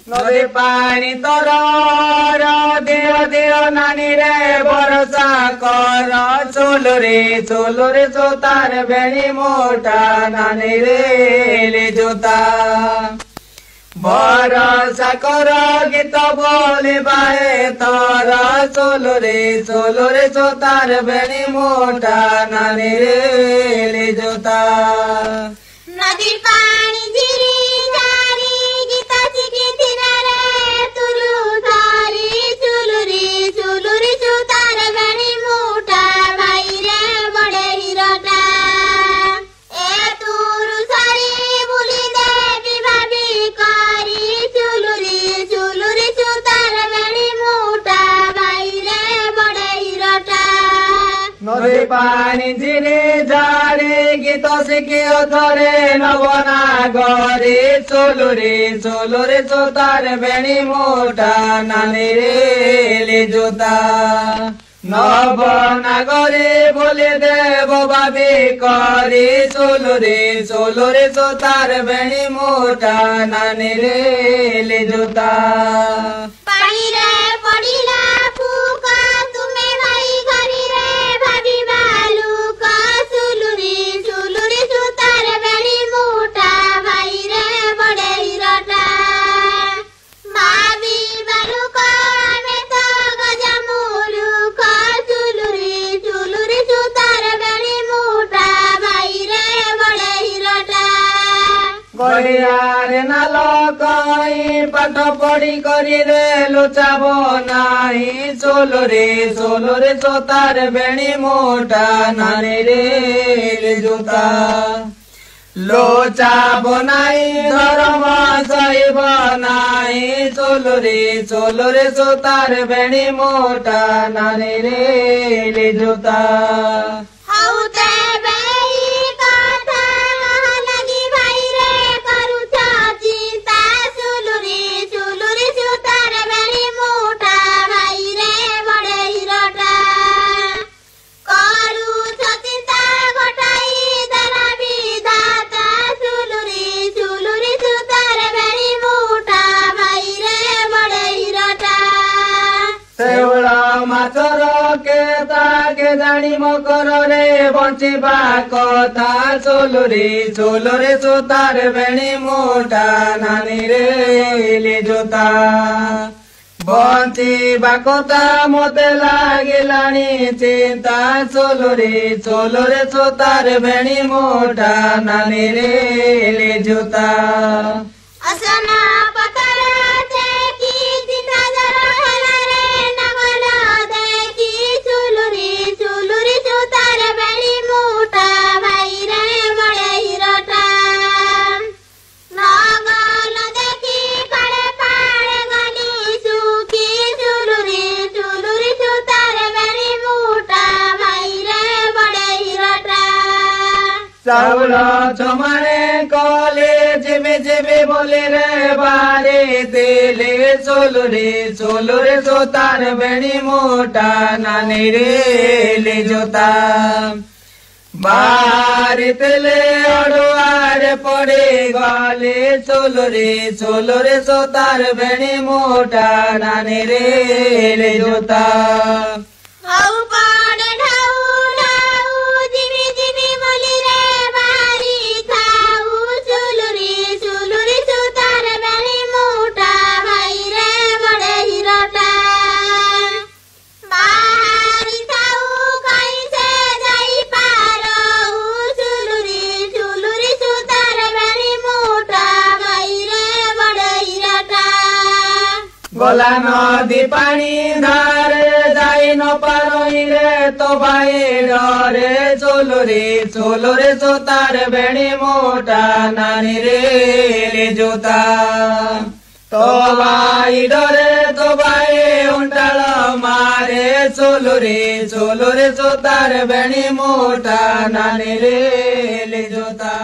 নদী পানি তোর দিও দিও নানি রে ভরসা কর চলো রে তার বেড়ি মোটা নানি রে জোতা ভরসা কর গীত বলিবাহে তোর চলো রে তার বেড়ি মোটা নানি রে জোতা নদীর পানি ঝিরি ঝারি গীত শিখেছি রে তুলু ধরি চুলু রে তার বেড়ি মোটা ভাই রে বড় হিরোটা এ তুরু সারি বুলি দেবি ভাবি করি চুলু রে তার বেড়ি মোটা ভাই রে বড় হিরোটা নদী পানি ঝিরি ঝাড়ি গীত শিখিও ধরে নবনা গরে চলো রে তার বেড়ি মোটা নানি রে জোতা নবনাগরে বলে দেব ভাবি করে চলো রে তার বেড়ি মোটা নানি রে জোতা পানিরে পড়িলা ফুকা তুমি ভাই ঘরি রে ভাবি বালুকা চুলু রে তার বেড়ি মোটা ভাই রে বড় হিরোটা ভাবি বালুকা আমি তো গজামুলুকা চুলু রে তার বেড়ি মোটা ভাই রে বড় হিরোটা গড়িয়ারে নাল কই পাঠ পড়ি করি রে লুচাব নাই চলো রে তার বেড়ি মোটা নানি রে জোতা লোচাব নাই ধর্ম সইব নাই চলো রে তার বেড়ি মোটা নানি রে জোতা হাউতে বেই কথা লাগি ভাই রে করুছা চিন্তা চুলু রে তার বেড়ি মোটা ভাই রে বড় হিরোটা করুছ চিন্তা ঘটাই দাঁড়াবি দাতা চুলু রে তার বেড়ি মোটা ভাই রে বড় হিরোটা ସେଉଳ ମାଛର କେତାକେ ଜାଣି ମକର ରେ ବଞ୍ଚିବା କଥା ଚଲୋ ରେ ତାର ବେଣୀ ମୋଟା ନାନି ରେ ଜୋତା ବଞ୍ଚିବା କଥା ମତେ ଲାଗିଲାଣି ଚିନ୍ତା ଚଲୋ ରେ ତାର ବେଣୀ ମୋଟା ନାନି ରେ ଜୋତା असना पतर देखी चिंता जरा हलारे नवल देखी चुलु रे तार बेड़ी मोटा भाई रे बड़ हिरोटा नगल देखी कड़े पाड़े गली सुखी चुलु रे तार बेड़ी मोटा भाई रे बड़ हिरोटा চাউল জমানে কলে যেবে বলে রে বারে দিলে চলো রে তার বেড়ি মোটা নানি রে জোতা বারে তেলে অড়ুয়ারে পড়ে গলে চলো রে তার বেড়ি মোটা নানি রে জোতা हाउ पाड़े ढाउ ढाउ जिबी जिबी बोली रे बारी खाउ चुलु रे तार बेड़ी मोटा भाई रे बड़ हिरोटा बाहरी खाउ खाई से जाई पारो चुलु रे तार बेड़ी मोटा भाई रे बड़ हिरोटा গলা নদী পানি ধারে যাই ন পারই রে তো ভাই ডরে চলো রে তার বেড়ি মোটা নানি রে জোতা তো ভাই ডরে তো ভাই উল্টাল মারে চলো রে তার বেড়ি মোটা নানি রে জোতা।